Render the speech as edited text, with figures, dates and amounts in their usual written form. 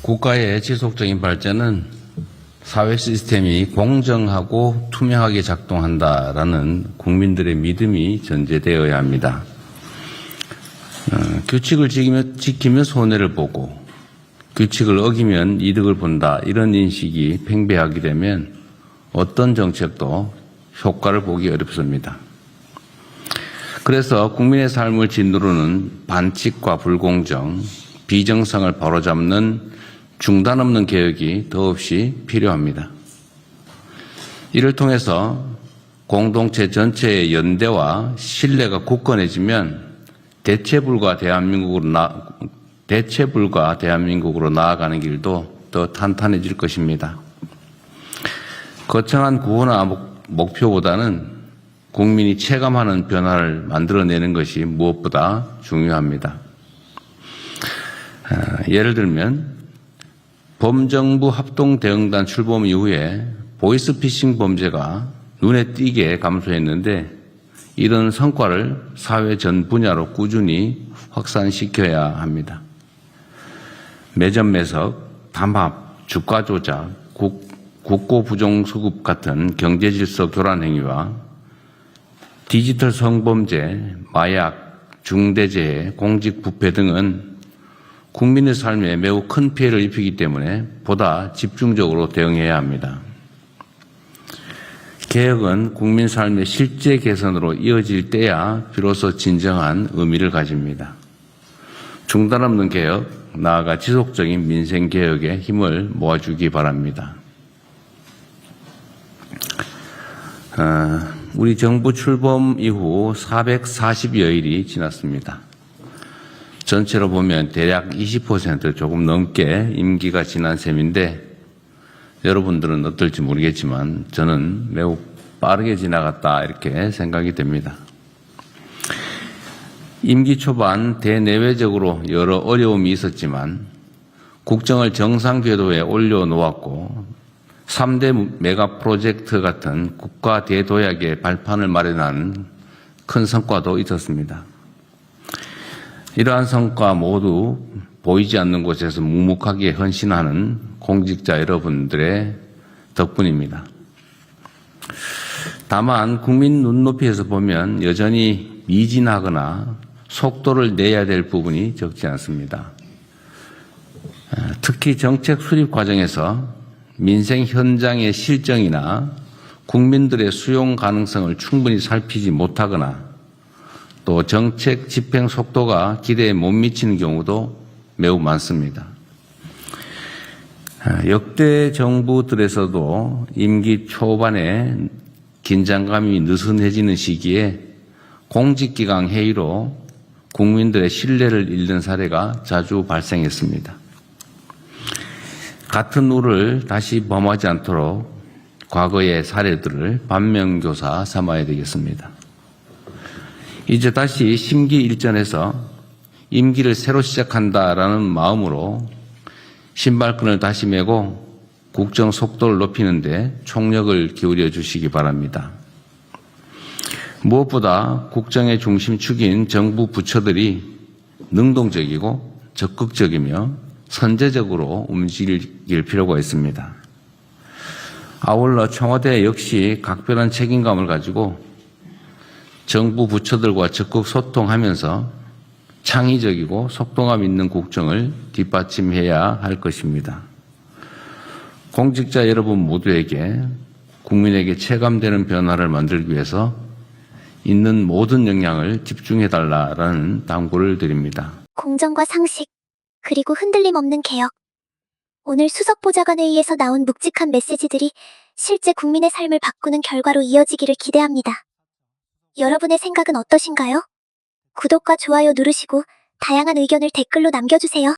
국가의 지속적인 발전은 사회 시스템이 공정하고 투명하게 작동한다라는 국민들의 믿음이 전제되어야 합니다. 규칙을 지키면 손해를 보고 규칙을 어기면 이득을 본다, 이런 인식이 팽배하게 되면 어떤 정책도 효과를 보기 어렵습니다. 그래서 국민의 삶을 짓누르는 반칙과 불공정, 비정상을 바로잡는 중단 없는 개혁이 더없이 필요합니다. 이를 통해서 공동체 전체의 연대와 신뢰가 굳건해지면 대체불가 대한민국으로 나아가는 길도 더 탄탄해질 것입니다. 거창한 구호나 목표보다는 국민이 체감하는 변화를 만들어내는 것이 무엇보다 중요합니다. 예를 들면 범정부 합동대응단 출범 이후에 보이스피싱 범죄가 눈에 띄게 감소했는데 이런 성과를 사회 전 분야로 꾸준히 확산시켜야 합니다. 매점 매석, 담합, 주가 조작, 국고 부정수급 같은 경제질서 교란 행위와 디지털 성범죄, 마약, 중대재해, 공직부패 등은 국민의 삶에 매우 큰 피해를 입히기 때문에 보다 집중적으로 대응해야 합니다. 개혁은 국민 삶의 실제 개선으로 이어질 때야 비로소 진정한 의미를 가집니다. 중단 없는 개혁, 나아가 지속적인 민생 개혁에 힘을 모아주기 바랍니다. 우리 정부 출범 이후 440여일이 지났습니다. 전체로 보면 대략 20% 조금 넘게 임기가 지난 셈인데 여러분들은 어떨지 모르겠지만 저는 매우 빠르게 지나갔다 이렇게 생각이 됩니다. 임기 초반 대내외적으로 여러 어려움이 있었지만 국정을 정상 궤도에 올려놓았고 3대 메가 프로젝트 같은 국가 대도약의 발판을 마련한 큰 성과도 있었습니다. 이러한 성과 모두 보이지 않는 곳에서 묵묵하게 헌신하는 공직자 여러분들의 덕분입니다. 다만 국민 눈높이에서 보면 여전히 미진하거나 속도를 내야 될 부분이 적지 않습니다. 특히 정책 수립 과정에서 민생 현장의 실정이나 국민들의 수용 가능성을 충분히 살피지 못하거나 또 정책 집행 속도가 기대에 못 미치는 경우도 매우 많습니다. 역대 정부들에서도 임기 초반에 긴장감이 느슨해지는 시기에 공직기강 회의로 국민들의 신뢰를 잃는 사례가 자주 발생했습니다. 같은 우를 다시 범하지 않도록 과거의 사례들을 반면교사 삼아야 되겠습니다. 이제 다시 심기일전해서 임기를 새로 시작한다라는 마음으로 신발끈을 다시 메고 국정 속도를 높이는 데 총력을 기울여 주시기 바랍니다. 무엇보다 국정의 중심축인 정부 부처들이 능동적이고 적극적이며 선제적으로 움직일 필요가 있습니다. 아울러 청와대 역시 각별한 책임감을 가지고 정부 부처들과 적극 소통하면서 창의적이고 속도감 있는 국정을 뒷받침해야 할 것입니다. 공직자 여러분 모두에게 국민에게 체감되는 변화를 만들기 위해서 있는 모든 역량을 집중해달라는 당부를 드립니다. 공정과 상식, 그리고 흔들림 없는 개혁. 오늘 수석보좌관회의에서 나온 묵직한 메시지들이 실제 국민의 삶을 바꾸는 결과로 이어지기를 기대합니다. 여러분의 생각은 어떠신가요? 구독과 좋아요 누르시고 다양한 의견을 댓글로 남겨주세요.